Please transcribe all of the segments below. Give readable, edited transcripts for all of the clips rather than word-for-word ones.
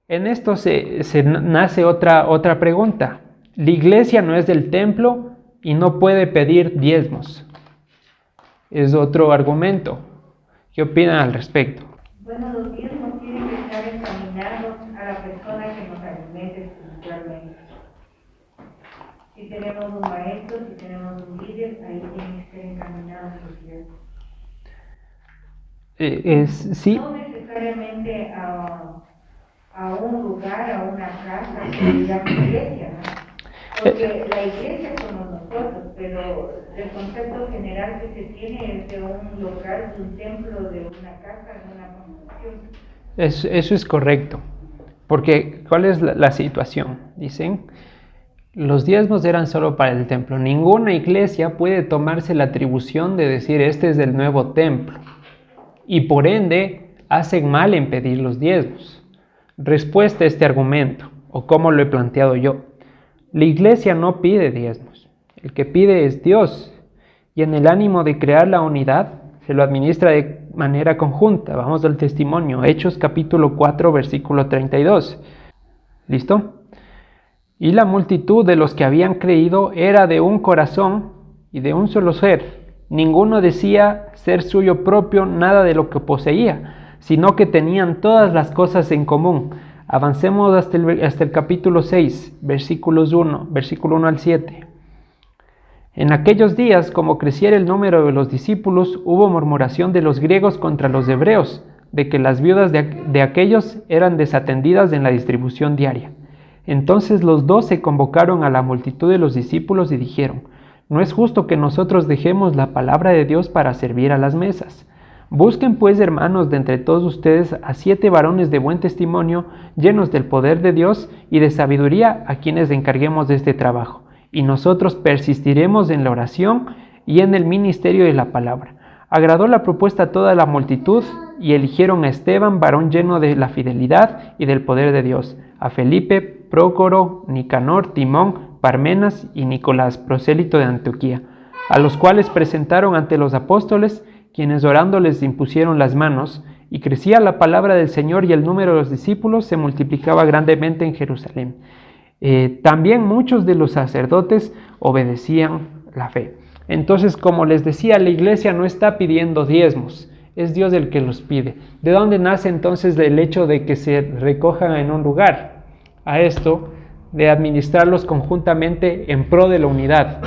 En esto se nace otra pregunta. La iglesia no es del templo y no puede pedir diezmos. Es otro argumento. ¿Qué opinan al respecto? Bueno, los diezmos tienen que estar encaminados a la persona que nos alimente espiritualmente. Si tenemos un maestro, si tenemos un líder, ahí tienen que ser encaminados los diezmos. Sí. No necesariamente a un lugar, a una casa, que digamos iglesia, ¿no? Porque la iglesia somos nosotros, pero el concepto general que se tiene es de un local, de un templo, de una casa, de una construcción. Eso es correcto, porque ¿cuál es la situación? Dicen, los diezmos eran solo para el templo. Ninguna iglesia puede tomarse la atribución de decir este es el nuevo templo, y por ende hacen mal en pedir los diezmos. Respuesta a este argumento, o como lo he planteado yo: la iglesia no pide diezmos, el que pide es Dios, y en el ánimo de crear la unidad se lo administra de manera conjunta. Vamos al testimonio, Hechos capítulo 4, versículo 32. ¿Listo? Y la multitud de los que habían creído era de un corazón y de un solo ser. Ninguno decía ser suyo propio nada de lo que poseía, sino que tenían todas las cosas en común. Avancemos hasta el capítulo 6, versículo 1 al 7. En aquellos días, como creciera el número de los discípulos, hubo murmuración de los griegos contra los hebreos, de que las viudas de aquellos eran desatendidas en la distribución diaria. Entonces los 12 convocaron a la multitud de los discípulos y dijeron: no es justo que nosotros dejemos la palabra de Dios para servir a las mesas. Busquen pues, hermanos, de entre todos ustedes a 7 varones de buen testimonio, llenos del poder de Dios y de sabiduría, a quienes encarguemos de este trabajo, y nosotros persistiremos en la oración y en el ministerio de la palabra. Agradó la propuesta a toda la multitud, y eligieron a Esteban, varón lleno de la fidelidad y del poder de Dios, a Felipe, Prócoro, Nicanor, Timón, Parmenas y Nicolás, prosélito de Antioquía, a los cuales presentaron ante los apóstoles, quienes orando les impusieron las manos, y crecía la palabra del Señor y el número de los discípulos se multiplicaba grandemente en Jerusalén. También muchos de los sacerdotes obedecían la fe. Entonces, como les decía, la iglesia no está pidiendo diezmos, es Dios el que los pide. ¿De dónde nace entonces el hecho de que se recojan en un lugar? A esto de administrarlos conjuntamente en pro de la unidad,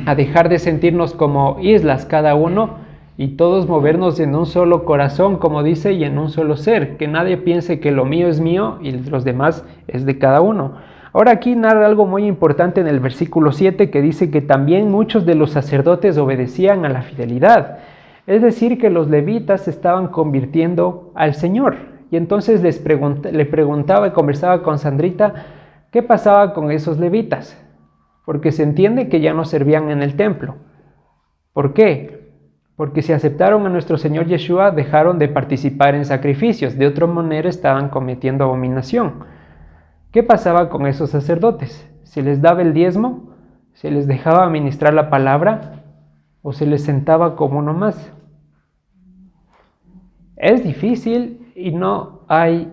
a dejar de sentirnos como islas cada uno y todos movernos en un solo corazón, como dice, y en un solo ser, que nadie piense que lo mío es mío y los demás es de cada uno. Ahora aquí narra algo muy importante en el versículo 7, que dice que también muchos de los sacerdotes obedecían a la fidelidad, es decir, que los levitas se estaban convirtiendo al Señor. Y entonces le preguntaba y conversaba con Sandrita qué pasaba con esos levitas, porque se entiende que ya no servían en el templo. ¿Por qué? Porque si aceptaron a nuestro Señor Yeshua, dejaron de participar en sacrificios, de otra manera estaban cometiendo abominación. ¿Qué pasaba con esos sacerdotes? ¿Se les daba el diezmo? ¿Se les dejaba ministrar la palabra? ¿O se les sentaba como uno más? Es difícil y no hay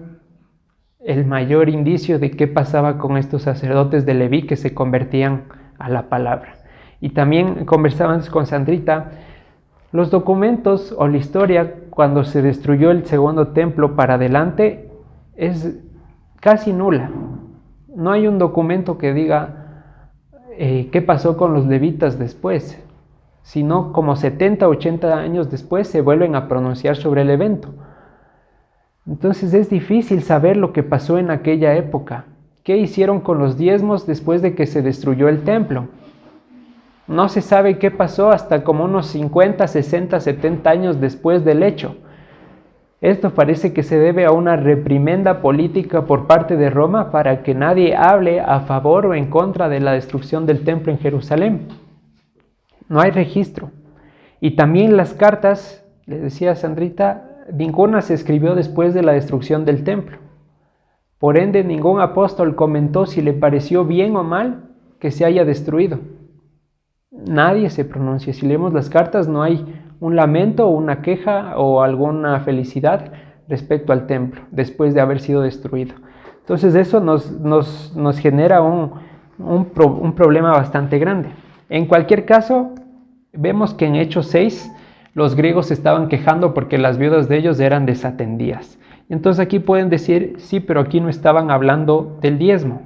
el mayor indicio de qué pasaba con estos sacerdotes de Leví que se convertían a la palabra. Y también conversábamos con Sandrita, los documentos o la historia cuando se destruyó el segundo templo para adelante es casi nula. No hay un documento que diga qué pasó con los levitas después, sino como 70, 80 años después se vuelven a pronunciar sobre el evento. Entonces es difícil saber lo que pasó en aquella época. ¿Qué hicieron con los diezmos después de que se destruyó el templo? No se sabe qué pasó hasta como unos 50, 60, 70 años después del hecho. Esto parece que se debe a una reprimenda política por parte de Roma para que nadie hable a favor o en contra de la destrucción del templo en Jerusalén. No hay registro. Y también las cartas, le decía Sandrita, ninguna se escribió después de la destrucción del templo. Por ende, ningún apóstol comentó si le pareció bien o mal que se haya destruido. Nadie se pronuncia. Si leemos las cartas, no hay un lamento o una queja o alguna felicidad respecto al templo después de haber sido destruido. Entonces eso nos genera un problema bastante grande. En cualquier caso, vemos que en Hechos 6 los griegos se estaban quejando porque las viudas de ellos eran desatendidas. Entonces aquí pueden decir, sí, pero aquí no estaban hablando del diezmo.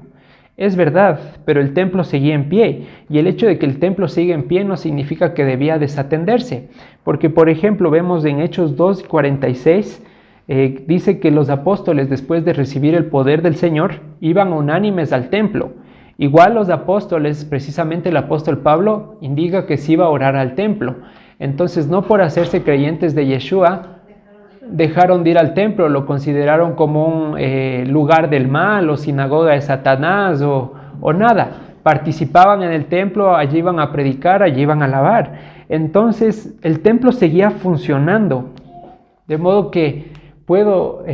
Es verdad, pero el templo seguía en pie, y el hecho de que el templo siga en pie no significa que debía desatenderse, porque por ejemplo vemos en Hechos 2:46, dice que los apóstoles, después de recibir el poder del Señor, iban unánimes al templo. Igual los apóstoles, precisamente el apóstol Pablo, indica que se iba a orar al templo. Entonces, no por hacerse creyentes de Yeshua, dejaron de ir al templo, lo consideraron como un lugar del mal o sinagoga de Satanás o nada. Participaban en el templo, allí iban a predicar, allí iban a alabar. Entonces, el templo seguía funcionando, de modo que puedo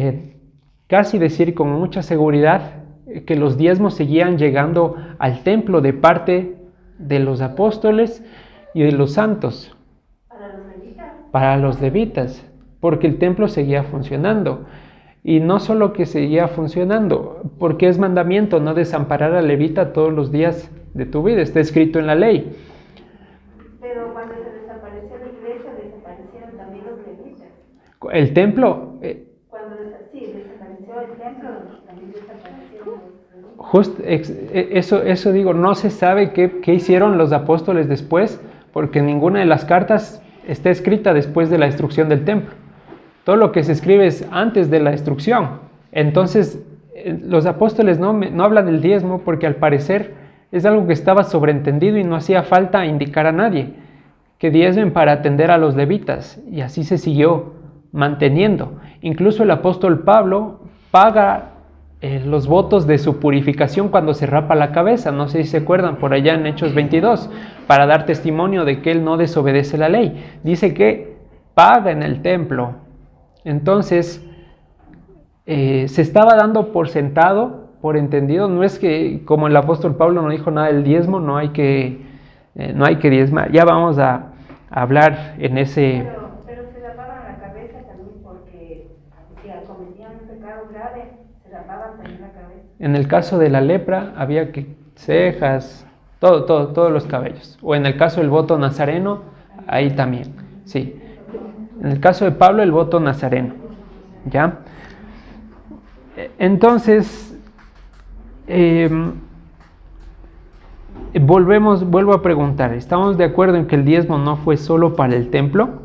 casi decir con mucha seguridad que los diezmos seguían llegando al templo de parte de los apóstoles y de los santos. Para los levitas, porque el templo seguía funcionando. Y no solo que seguía funcionando, porque es mandamiento no desamparar al levita todos los días de tu vida, está escrito en la ley. Pero cuando se desapareció la iglesia, desaparecieron también los levitas. El templo... Cuando desapareció el templo, también desaparecieron los levitas. Eso digo, no se sabe qué hicieron los apóstoles después, porque ninguna de las cartas está escrita después de la destrucción del templo. Todo lo que se escribe es antes de la destrucción. Entonces, los apóstoles no hablan del diezmo porque al parecer es algo que estaba sobreentendido y no hacía falta indicar a nadie que diezmen para atender a los levitas. Y así se siguió manteniendo. Incluso el apóstol Pablo paga los votos de su purificación cuando se rapa la cabeza. No sé si se acuerdan, por allá en Hechos 22, para dar testimonio de que él no desobedece la ley. Dice que paga en el templo. Entonces, se estaba dando por sentado, por entendido. No es que, como el apóstol Pablo no dijo nada del diezmo, no hay que diezmar. Ya vamos a hablar en ese... Pero se lavaban la cabeza también porque si cometían un pecado grave, se lavaban también la cabeza. En el caso de la lepra, había que cejas, todos los cabellos. O en el caso del voto nazareno, ahí también, sí. En el caso de Pablo, el voto nazareno, ¿ya? Entonces, vuelvo a preguntar, ¿estamos de acuerdo en que el diezmo no fue solo para el templo?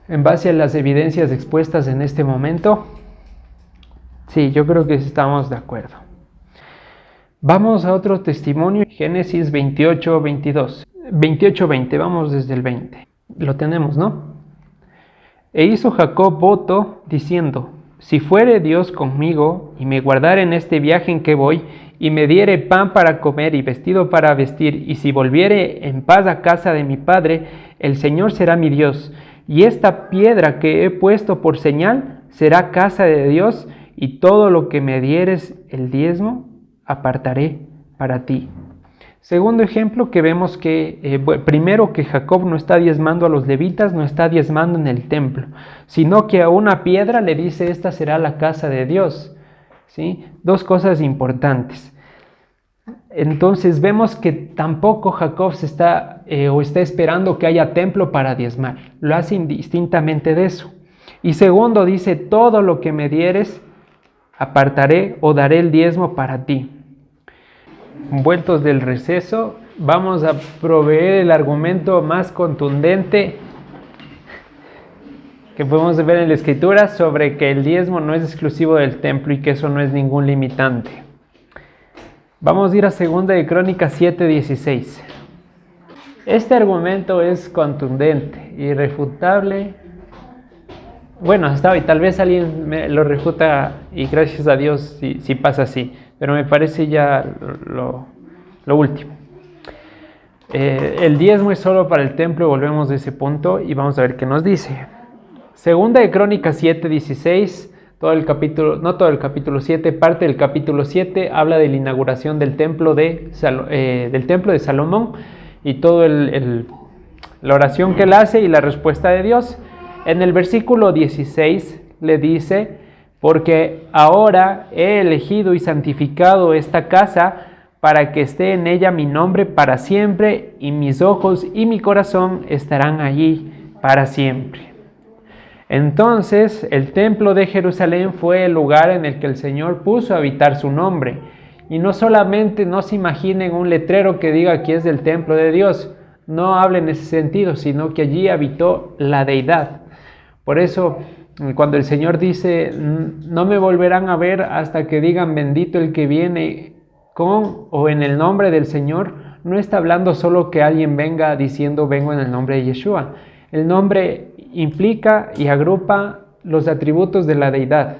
En base a las evidencias expuestas en este momento, sí, yo creo que estamos de acuerdo. Vamos a otro testimonio, Génesis 28:22. 28:20, vamos desde el 20. Lo tenemos, ¿no? E hizo Jacob voto diciendo: si fuere Dios conmigo y me guardare en este viaje en que voy, y me diere pan para comer y vestido para vestir, y si volviere en paz a casa de mi padre, el Señor será mi Dios, y esta piedra que he puesto por señal será casa de Dios, y todo lo que me dieres el diezmo apartaré para ti. Segundo ejemplo que vemos que, primero que Jacob no está diezmando a los levitas, no está diezmando en el templo, sino que a una piedra le dice: esta será la casa de Dios, ¿sí? Dos cosas importantes. Entonces vemos que tampoco Jacob está esperando que haya templo para diezmar, lo hace indistintamente de eso. Y segundo dice: todo lo que me dieres apartaré o daré el diezmo para ti. Vueltos del receso, vamos a proveer el argumento más contundente que podemos ver en la Escritura sobre que el diezmo no es exclusivo del templo y que eso no es ningún limitante. Vamos a ir a 2 de Crónicas 7:16. Este argumento es contundente, irrefutable. Bueno, hasta hoy, tal vez alguien lo refuta y gracias a Dios si pasa así, pero me parece ya lo último. El diezmo es solo para el templo, volvemos de ese punto y vamos a ver qué nos dice. 2 de Crónicas 7:16, todo el capítulo, no todo el capítulo 7, parte del capítulo 7 habla de la inauguración del templo de Salomón y toda la oración que él hace y la respuesta de Dios. En el versículo 16 le dice: porque ahora he elegido y santificado esta casa para que esté en ella mi nombre para siempre, y mis ojos y mi corazón estarán allí para siempre. Entonces, el templo de Jerusalén fue el lugar en el que el Señor puso a habitar su nombre. Y no solamente no se imaginen un letrero que diga aquí es del templo de Dios, no hable en ese sentido, sino que allí habitó la deidad. Por eso, cuando el Señor dice, no me volverán a ver hasta que digan bendito el que viene con o en el nombre del Señor, no está hablando solo que alguien venga diciendo vengo en el nombre de Yeshua. El nombre implica y agrupa los atributos de la deidad.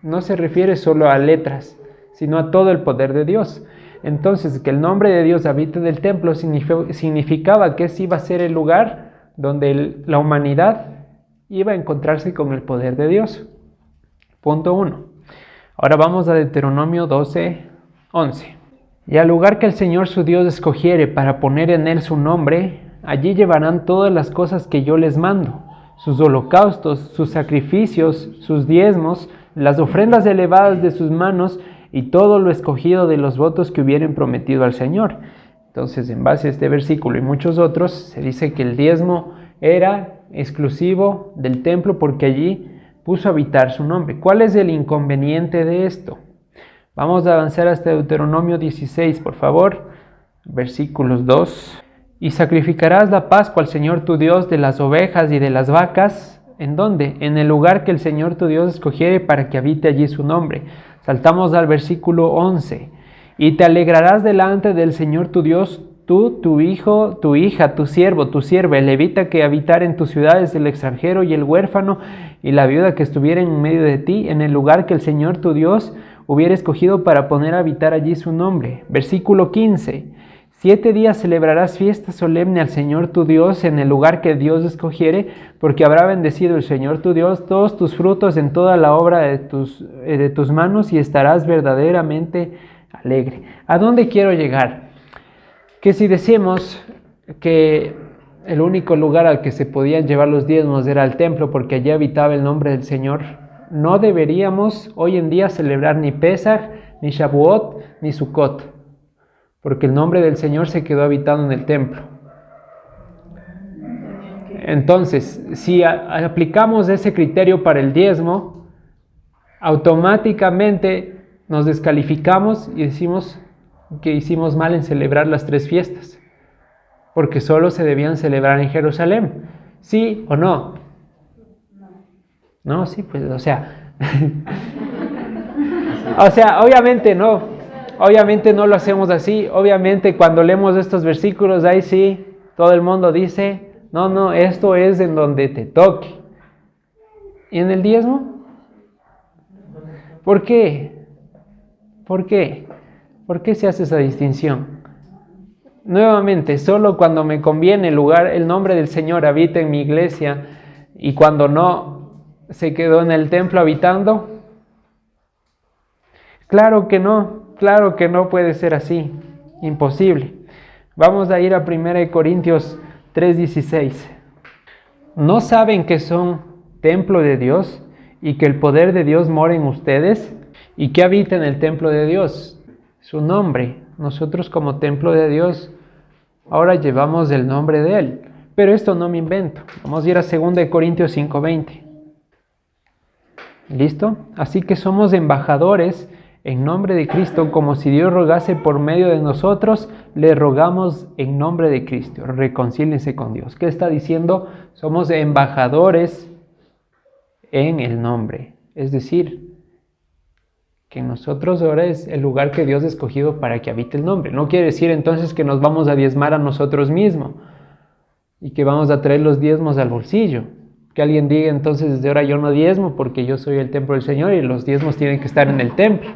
No se refiere solo a letras, sino a todo el poder de Dios. Entonces, que el nombre de Dios habite en el templo significaba que ese iba a ser el lugar donde la humanidad iba a encontrarse con el poder de Dios. Punto 1. Ahora vamos a Deuteronomio 12:11. Y al lugar que el Señor su Dios escogiere para poner en él su nombre, allí llevarán todas las cosas que yo les mando, sus holocaustos, sus sacrificios, sus diezmos, las ofrendas elevadas de sus manos y todo lo escogido de los votos que hubieren prometido al Señor. Entonces, en base a este versículo y muchos otros, se dice que el diezmo era exclusivo del templo porque allí puso a habitar su nombre. ¿Cuál es el inconveniente de esto? Vamos a avanzar hasta Deuteronomio 16, por favor, versículos 2. Y sacrificarás la Pascua al Señor tu Dios de las ovejas y de las vacas. ¿En dónde? En el lugar que el Señor tu Dios escogiere para que habite allí su nombre. Saltamos al versículo 11. Y te alegrarás delante del Señor tu Dios, tú, tu hijo, tu hija, tu siervo, tu sierva, el levita que habitar en tus ciudades, el extranjero y el huérfano y la viuda que estuviera en medio de ti, en el lugar que el Señor tu Dios hubiera escogido para poner a habitar allí su nombre. Versículo 15. 7 días celebrarás fiesta solemne al Señor tu Dios en el lugar que Dios escogiere, porque habrá bendecido el Señor tu Dios todos tus frutos en toda la obra de tus manos, y estarás verdaderamente alegre. ¿A dónde quiero llegar? Que si decimos que el único lugar al que se podían llevar los diezmos era el templo, porque allí habitaba el nombre del Señor, no deberíamos hoy en día celebrar ni Pesaj, ni Shavuot, ni Sukkot, porque el nombre del Señor se quedó habitando en el templo. Entonces, si aplicamos ese criterio para el diezmo, automáticamente nos descalificamos y decimos que hicimos mal en celebrar las 3 fiestas, porque solo se debían celebrar en Jerusalén. ¿Sí o no? No, sí, pues, o sea, obviamente no. Obviamente no lo hacemos así. Obviamente cuando leemos estos versículos, ahí sí, todo el mundo dice, no, esto es en donde te toque. ¿Y en el diezmo? ¿Por qué? ¿Por qué? ¿Por qué se hace esa distinción? Nuevamente, solo cuando me conviene el nombre del Señor habita en mi iglesia, y cuando no, se quedó en el templo habitando. Claro que no puede ser así, imposible. Vamos a ir a 1 Corintios 3:16. ¿No saben que son templo de Dios y que el poder de Dios mora en ustedes? ¿Y que habita en el templo de Dios? Su nombre. Nosotros como templo de Dios ahora llevamos el nombre de Él. Pero esto no me invento. Vamos a ir a 2 Corintios 5:20. ¿Listo? Así que somos embajadores en nombre de Cristo, como si Dios rogase por medio de nosotros, le rogamos en nombre de Cristo, reconcíliense con Dios. ¿Qué está diciendo? Somos embajadores en el nombre. Es decir, que nosotros ahora es el lugar que Dios ha escogido para que habite el nombre. No quiere decir entonces que nos vamos a diezmar a nosotros mismos y que vamos a traer los diezmos al bolsillo. Que alguien diga entonces desde ahora yo no diezmo porque yo soy el templo del Señor y los diezmos tienen que estar en el templo.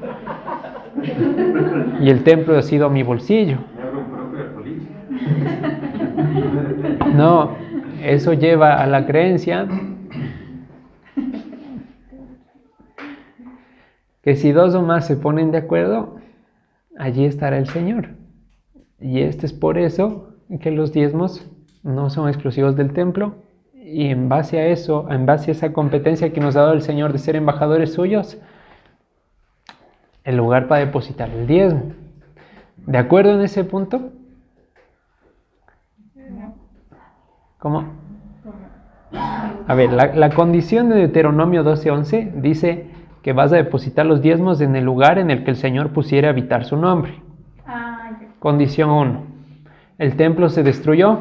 Y el templo ha sido mi bolsillo. No, eso lleva a la creencia que si 2 o más se ponen de acuerdo, allí estará el Señor. Y es por eso que los diezmos no son exclusivos del templo. Y en base a eso, en base a esa competencia que nos ha dado el Señor de ser embajadores suyos, el lugar para depositar el diezmo. ¿De acuerdo en ese punto? ¿Cómo? A ver, la condición de Deuteronomio 12:11 dice que vas a depositar los diezmos en el lugar en el que el Señor pusiera a habitar su nombre. Condición 1. El templo se destruyó.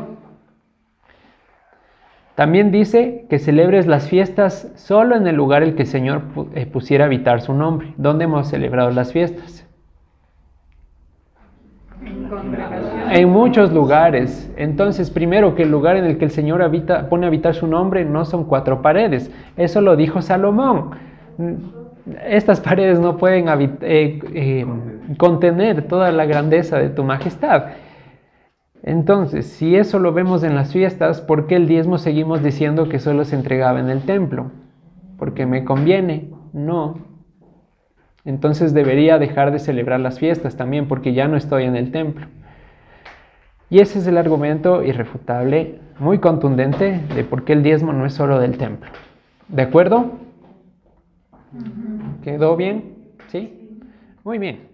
También dice que celebres las fiestas solo en el lugar en el que el Señor pusiera a habitar su nombre. ¿Dónde hemos celebrado las fiestas? En muchos lugares. Entonces, primero, que el lugar en el que el Señor pone a habitar su nombre no son 4 paredes. Eso lo dijo Salomón. Estas paredes no pueden contener toda la grandeza de tu majestad. Entonces, si eso lo vemos en las fiestas, ¿por qué el diezmo seguimos diciendo que solo se entregaba en el templo? ¿Porque me conviene? No. Entonces debería dejar de celebrar las fiestas también, porque ya no estoy en el templo. Y ese es el argumento irrefutable, muy contundente, de por qué el diezmo no es solo del templo. ¿De acuerdo? ¿Quedó bien? ¿Sí? Muy bien.